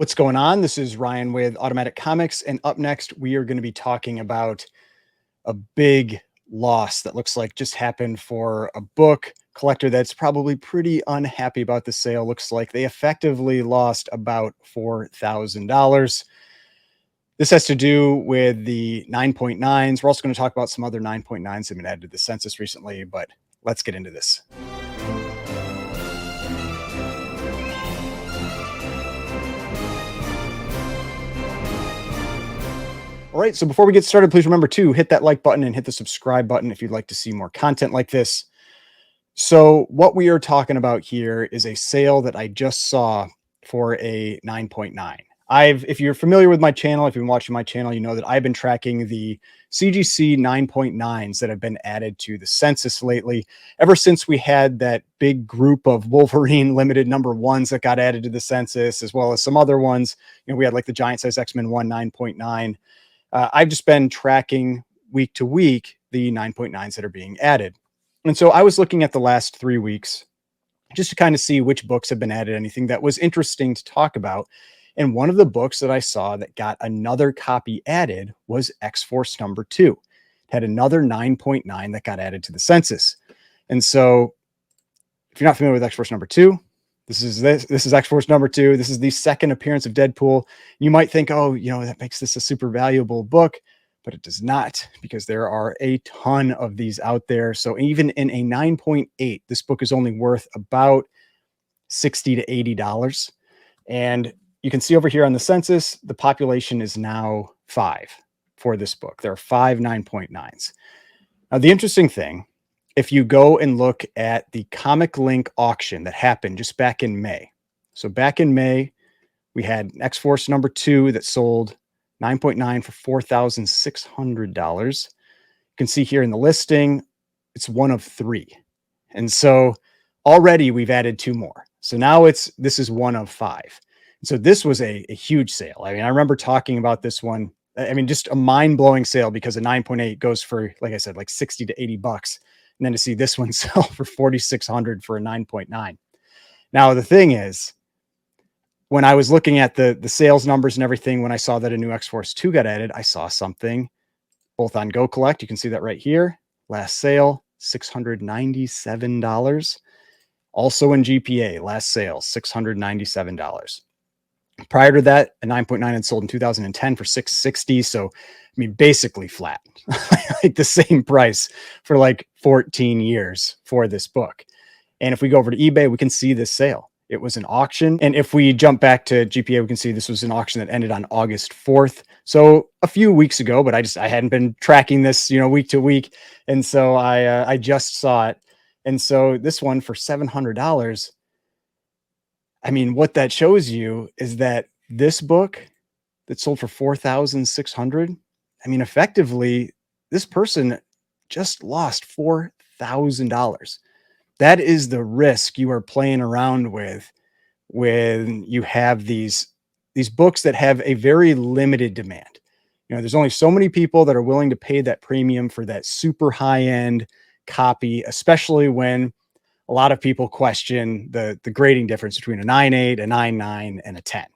What's going on? This is Ryan with Automatic Comics, and up next, we are going to be talking about a big loss that looks like just happened for a book collector that's probably pretty unhappy about the sale. Looks like they effectively lost about $4,000. This has to do with the 9.9s. We're also going to talk about some other 9.9s that have been added to the census recently, but let's get into this. All right, so before we get started, please remember to hit that like button and hit the subscribe button if you'd like to see more content like this. So what we are talking about here is a sale that I just saw for a 9.9. If you're familiar with my channel, if you've been watching my channel, you know that I've been tracking the CGC 9.9s that have been added to the census lately. Ever since we had that big group of Wolverine limited number ones that got added to the census, as well as some other ones. You know, we had like the giant size X-Men 1 9.9. I've just been tracking week to week the 9.9s that are being added. And so I was looking at the last 3 weeks just to kind of see which books have been added, anything that was interesting to talk about. And one of the books that I saw that got another copy added was X-Force number 2. It had another 9.9 that got added to the census. And so if you're not familiar with X-Force number 2, this is X-Force number 2. This is the second appearance of Deadpool. You might think, oh, you know, that makes this a super valuable book, but it does not, because there are a ton of these out there. So even in a 9.8, this book is only worth about $60 to $80. And you can see over here on the census, the population is now 5 for this book. There are 5 9.9s. Now, the interesting thing, if you go and look at the Comic Link auction that happened just back in May. So back in May, we had X-Force number 2 that sold 9.9 for $4,600. You can see here in the listing, it's one of 3. And so already we've added 2 more. So now this is one of 5. And so this was a huge sale. I mean, I remember talking about this one. I mean, just a mind-blowing sale, because a 9.8 goes for, like I said, like 60 to 80 bucks. And then to see this one sell for 4,600 for a 9.9. Now, the thing is, when I was looking at the sales numbers and everything, when I saw that a new X-Force 2 got added, I saw something both on Go Collect. You can see that right here. Last sale, $697. Also in GPA, last sale, $697. Prior to that, a 9.9 had sold in 2010 for $660. So, I mean, basically flat, like the same price for like 14 years for this book. And if we go over to eBay, we can see this sale. It was an auction. And if we jump back to GPA, we can see this was an auction that ended on August 4th. So a few weeks ago, but I hadn't been tracking this, week to week. And so I just saw it. And so this one for $700, I mean, what that shows you is that this book that sold for $4,600, I mean, effectively, this person just lost $4,000. That is the risk you are playing around with when you have these books that have a very limited demand. There's only so many people that are willing to pay that premium for that super high-end copy, especially when a lot of people question the grading difference between a 9.8, a 9.9, and a 10.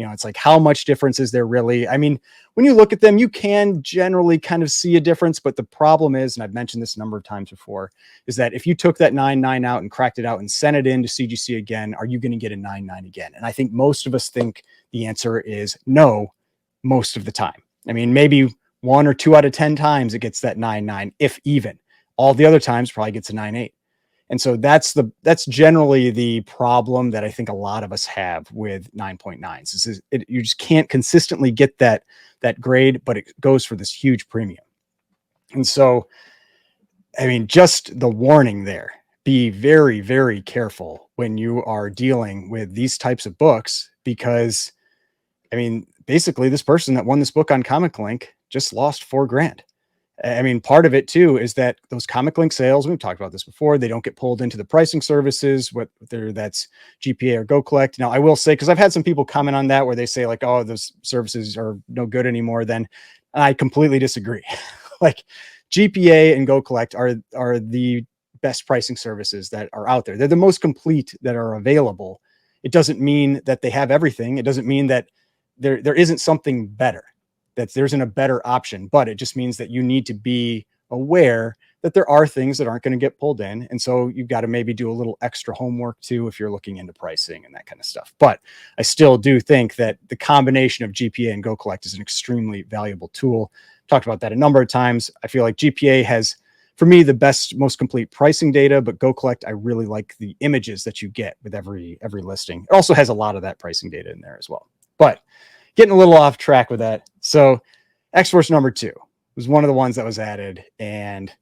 It's like, how much difference is there really? I mean, when you look at them, you can generally kind of see a difference, but the problem is, and I've mentioned this a number of times before, is that if you took that 9.9 out and cracked it out and sent it in to CGC again, are you going to get a 9.9 again? And I think most of us think the answer is no, most of the time. I mean, maybe 1 or 2 out of 10 times it gets that 9.9, if even. All the other times probably gets a 9.8. And so that's generally the problem that I think a lot of us have with 9.9s. You just can't consistently get that grade, but it goes for this huge premium. And so, I mean, just the warning there, be very, very careful when you are dealing with these types of books, because, I mean, basically this person that won this book on Comic Link just lost $4,000. I mean, part of it too is that those Comic Link sales, we've talked about this before, they don't get pulled into the pricing services, whether that's GPA or Go Collect. Now, I will say, because I've had some people comment on that where they say like, oh, those services are no good anymore. Then I completely disagree. Like, GPA and Go Collect are the best pricing services that are out there. They're the most complete that are available. it doesn't mean that they have everything. It doesn't mean that there isn't something better, that there isn't a better option, but it just means that you need to be aware that there are things that aren't going to get pulled in. And so you've got to maybe do a little extra homework too, if you're looking into pricing and that kind of stuff. But I still do think that the combination of GPA and Go Collect is an extremely valuable tool. Talked about that a number of times. I feel like GPA has, for me, the best, most complete pricing data, but Go Collect, I really like the images that you get with every listing. It also has a lot of that pricing data in there as well. But getting a little off track with that. So X-Force number 2 was one of the ones that was added. And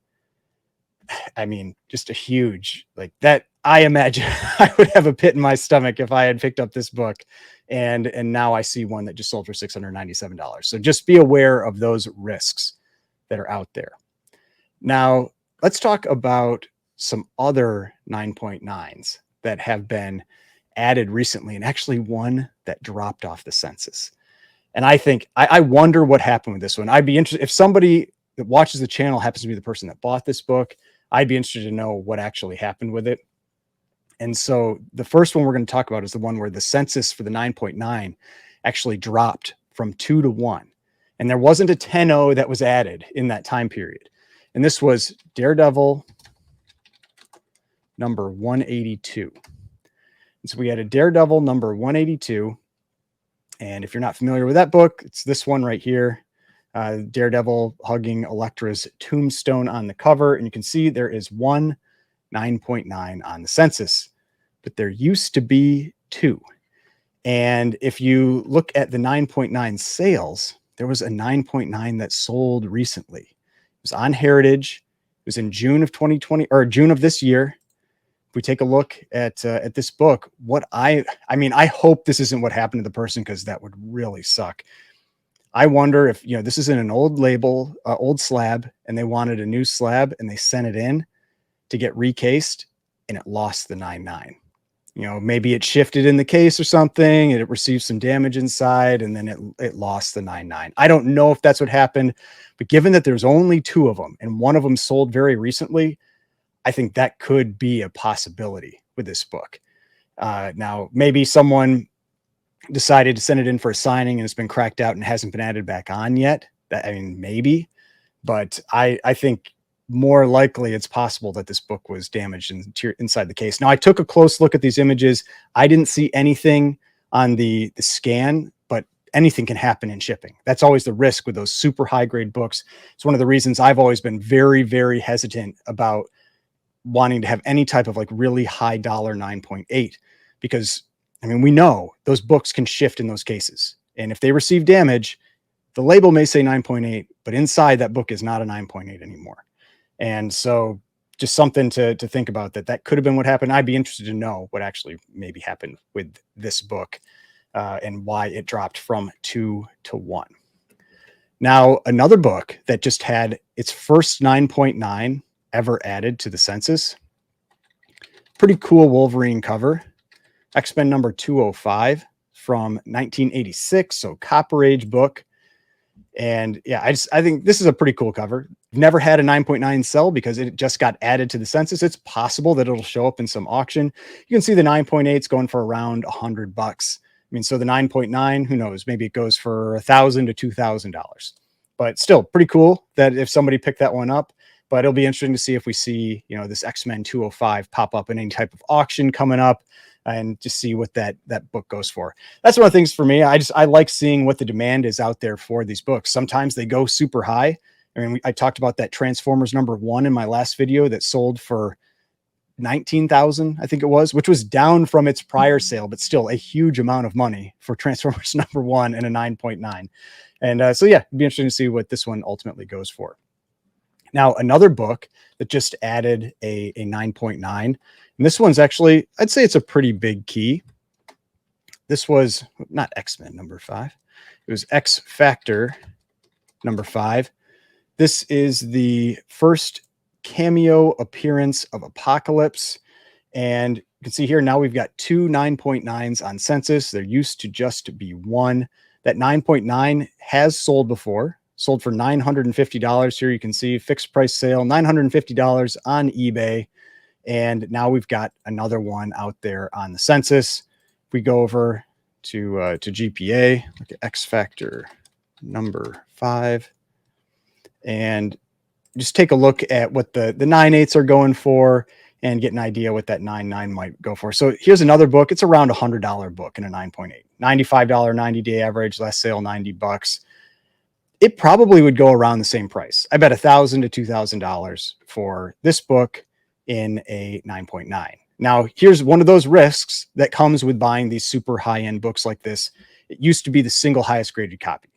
I mean, just a huge, like that. I imagine I would have a pit in my stomach if I had picked up this book. And now I see one that just sold for $697. So just be aware of those risks that are out there. Now, let's talk about some other 9.9s that have been added recently, and actually one that dropped off the census. And I think, I wonder what happened with this one. I'd be interested, if somebody that watches the channel happens to be the person that bought this book, I'd be interested to know what actually happened with it. And so the first one we're going to talk about is the one where the census for the 9.9 actually dropped from 2 to 1. And there wasn't a 10-0 that was added in that time period. And this was Daredevil number 182. And so we had a Daredevil number 182. And if you're not familiar with that book, it's this one right here. Daredevil hugging Elektra's tombstone on the cover. And you can see there is 9.9 on the census, but there used to be 2. And if you look at the 9.9 sales, there was a 9.9 that sold recently. It was on Heritage. It was in June of 2020, or June of this year. If we take a look at this book, I mean, I hope this isn't what happened to the person, because that would really suck. I wonder if, this is in an old label, old slab, and they wanted a new slab and they sent it in to get recased, and it lost the 9.9. Maybe it shifted in the case or something, and it received some damage inside, and then it lost the 9.9. I don't know if that's what happened, but given that there's only 2 of them and one of them sold very recently, I think that could be a possibility with this book. Now, maybe someone decided to send it in for a signing and it's been cracked out and hasn't been added back on yet. Maybe, but I think more likely it's possible that this book was damaged inside the case. Now, I took a close look at these images. I didn't see anything on the scan, but anything can happen in shipping. That's always the risk with those super high grade books. It's one of the reasons I've always been very, very hesitant about wanting to have any type of like really high dollar 9.8, because we know those books can shift in those cases. And if they receive damage, the label may say 9.8, but inside that book is not a 9.8 anymore. And so just something to think about, that could have been what happened. I'd be interested to know what actually maybe happened with this book and why it dropped from 2 to 1. Now, another book that just had its first 9.9 ever added to the census. Pretty cool Wolverine cover. X-Men number 205 from 1986. So Copper Age book. And yeah, I think this is a pretty cool cover. Never had a 9.9 sell because it just got added to the census. It's possible that it'll show up in some auction. You can see the 9.8's going for around $100. So the 9.9, who knows? Maybe it goes for $1,000 to $2,000. But still pretty cool that if somebody picked that one up. But it'll be interesting to see if we see, this X-Men 205 pop up in any type of auction coming up, and just see what that book goes for. That's one of the things for me. I like seeing what the demand is out there for these books. Sometimes they go super high. I talked about that Transformers number 1 in my last video that sold for $19,000, I think it was, which was down from its prior sale, but still a huge amount of money for Transformers number 1 and a 9.9. And so, yeah, it'd be interesting to see what this one ultimately goes for. Now, another book that just added a 9.9, and this one's actually, I'd say it's a pretty big key. This was not X-Men number 5. It was X Factor number 5. This is the first cameo appearance of Apocalypse. And you can see here now we've got 2 9.9s on census. There used to just be 1. That 9.9 has sold before. Sold for $950. Here you can see fixed price sale, $950 on eBay. And now we've got another one out there on the census. we go over to GPA, look at X Factor number 5, and just take a look at what the 9.8s are going for and get an idea what that 9.9 might go for. So here's another book. It's around $100 book in a 9.8, $95 90-day average, last sale $90. It probably would go around the same price. I bet $1,000 to $2,000 for this book in a 9.9. Now, here's one of those risks that comes with buying these super high-end books like this. It used to be the single highest graded copy.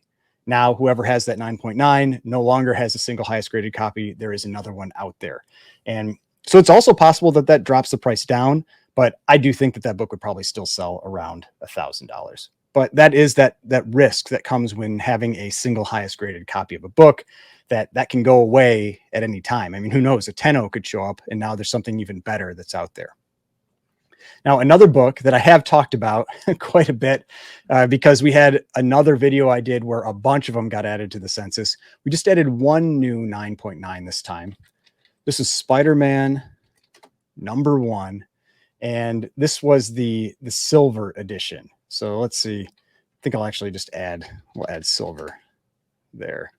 Now, whoever has that 9.9 no longer has a single highest graded copy. There is another one out there. And so it's also possible that that drops the price down, but I do think that that book would probably still sell around $1,000. But that is that risk that comes when having a single highest graded copy of a book that can go away at any time. I mean, who knows? A 10.0 could show up and now there's something even better that's out there. Now, another book that I have talked about quite a bit because we had another video I did where a bunch of them got added to the census. We just added one new 9.9 this time. This is Spider-Man number 1. And this was the silver edition. So let's see. I think I'll actually just we'll add silver there.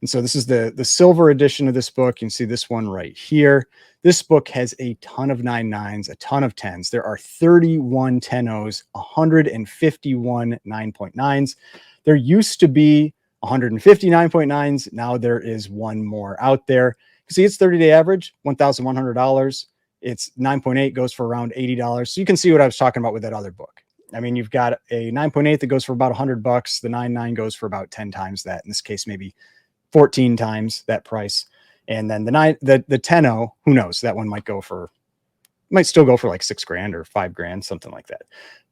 And so this is the silver edition of this book. You can see this one right here. This book has a ton of 9.9s, a ton of 10s. There are 31 10.0s, 151 9.9s. There used to be 150 9.9s. Now there is one more out there. You see it's 30-day average, $1,100. It's 9.8 goes for around $80. So you can see what I was talking about with that other book. I mean, you've got a 9.8 that goes for about $100. The 9.9 goes for about 10 times that. In this case, maybe 14 times that price. And then the 10.0, who knows? That one might still go for like $6,000 or $5,000, something like that.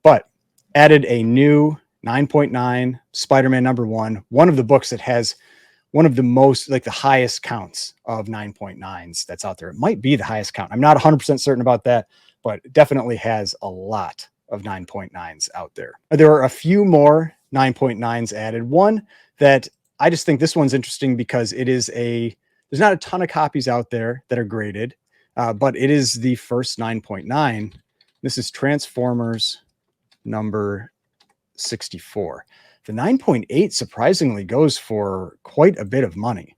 But added a new 9.9 Spider-Man number 1, one of the books that has one of the most, like the highest counts of 9.9s that's out there. It might be the highest count. I'm not 100% certain about that, but it definitely has a lot of 9.9s out there. There are a few more 9.9s added. One that I just think this one's interesting because there's not a ton of copies out there that are graded, but it is the first 9.9. This is Transformers number 64. The 9.8 surprisingly goes for quite a bit of money.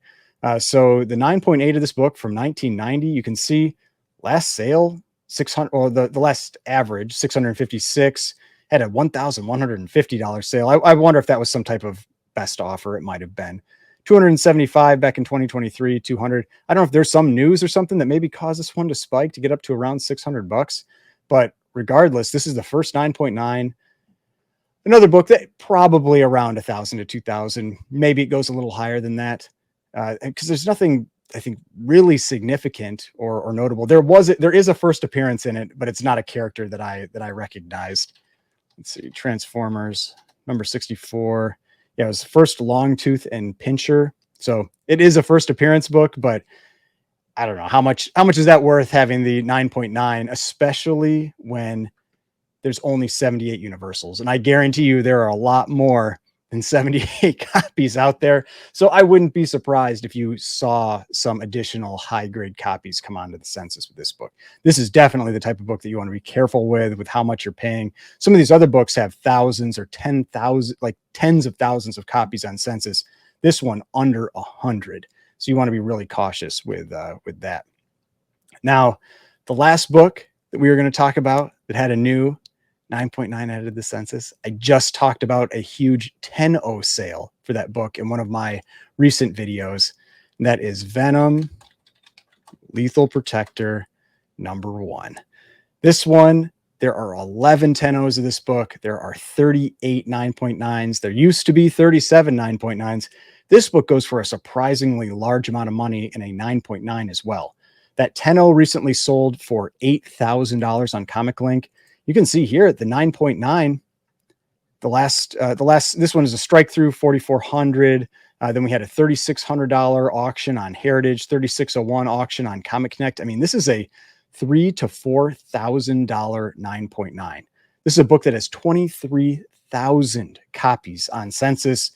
So the 9.8 of this book from 1990, you can see last sale, 600, or the last average, 656, had a $1,150 sale. I wonder if that was some type of best offer. It might have been 275 back in 2023, 200. I don't know if there's some news or something that maybe caused this one to spike to get up to around $600, but regardless, this is the first 9.9. Another book that probably around 1,000 to 2,000. Maybe it goes a little higher than that because there's nothing I think really significant or notable. There is a first appearance in it, but it's not a character that I recognized. Let's see, Transformers number 64. Yeah, it was first Longtooth and Pincher. So it is a first appearance book, but I don't know how much is that worth having the 9.9, especially when there's only 78 universals. And I guarantee you there are a lot more than 78 copies out there. So I wouldn't be surprised if you saw some additional high grade copies come onto the census with this book. This is definitely the type of book that you want to be careful with how much you're paying. Some of these other books have thousands or 10,000, like tens of thousands of copies on census. This one under 100. So you want to be really cautious with that. Now, the last book that we were going to talk about that had a new 9.9 added to the census. I just talked about a huge 10.0 sale for that book in one of my recent videos. And that is Venom Lethal Protector number 1. This one, there are 11 10.0s of this book. There are 38 9.9s. There used to be 37 9.9s. This book goes for a surprisingly large amount of money in a 9.9 as well. That 10.0 recently sold for $8,000 on Comic Link. You can see here at the 9.9, this one is a strike through 4,400. Then we had a $3,600 auction on Heritage, 3,601 auction on Comic Connect. I mean, this is a $3,000 to $4,000 9.9. This is a book that has 23,000 copies on census.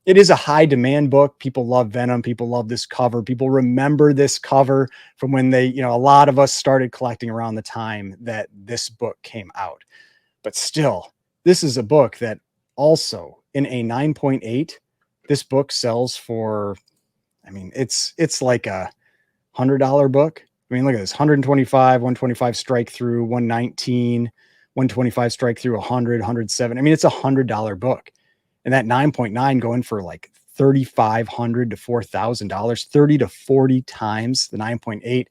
It is a high demand book. People love Venom. People love this cover. People remember this cover from when a lot of us started collecting around the time that this book came out. But still, this is a book that also in a 9.8, this book sells for, I mean, it's like $100 book. I mean, look at this: 125, 125 strike through, 119, 125 strike through, 100, 107. I mean, it's $100 book. And that 9.9 going for like $3,500 to $4,000, 30 to 40 times the 9.8.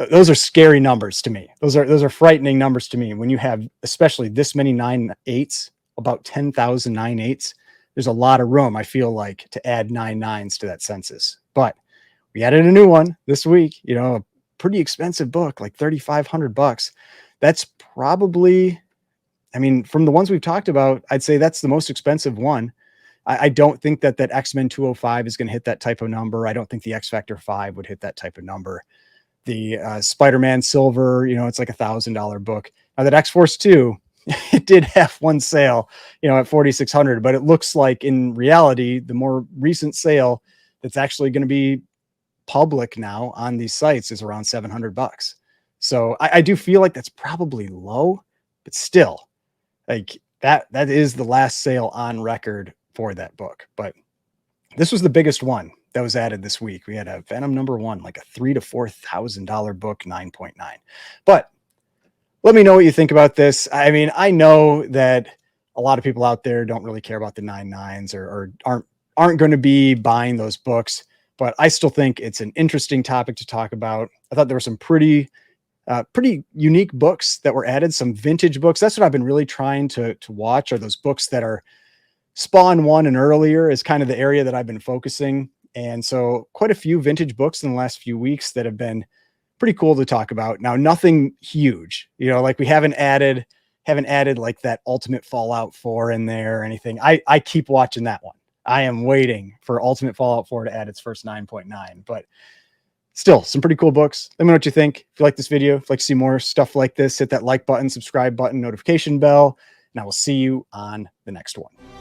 Those are scary numbers to me. Those are frightening numbers to me. When you have especially this many 9.8s, about 10,000 9.8s, there's a lot of room, I feel like, to add 9.9s to that census. But we added a new one this week, a pretty expensive book, like $3,500. That's probably, I mean, from the ones we've talked about, I'd say that's the most expensive one. I don't think that X-Men 205 is going to hit that type of number. I don't think the X Factor 5 would hit that type of number. The Spider-Man Silver, it's like $1,000 book. Now that X-Force 2, it did have one sale, at 4,600, but it looks like in reality, the more recent sale that's actually going to be public now on these sites is around $700. So I do feel like that's probably low, but still, like that is the last sale on record for that book. But this was the biggest one that was added this week. We had a Venom #1, like a $3,000 to $4,000 book, 9.9. But let me know what you think about this. I mean, I know that a lot of people out there don't really care about the 9.9s or aren't going to be buying those books, but I still think it's an interesting topic to talk about. I thought there were some pretty unique books that were added, some vintage books. That's what I've been really trying to watch, are those books that are Spawn 1 and earlier is kind of the area that I've been focusing. And so quite a few vintage books in the last few weeks that have been pretty cool to talk about. Now, nothing huge, like we haven't added like that Ultimate Fallout 4 in there or anything. I keep watching that one. I am waiting for Ultimate Fallout 4 to add its first 9.9, but still some pretty cool books. Let me know what you think. If you like this video, if you'd like to see more stuff like this, hit that like button, subscribe button, notification bell, and I will see you on the next one.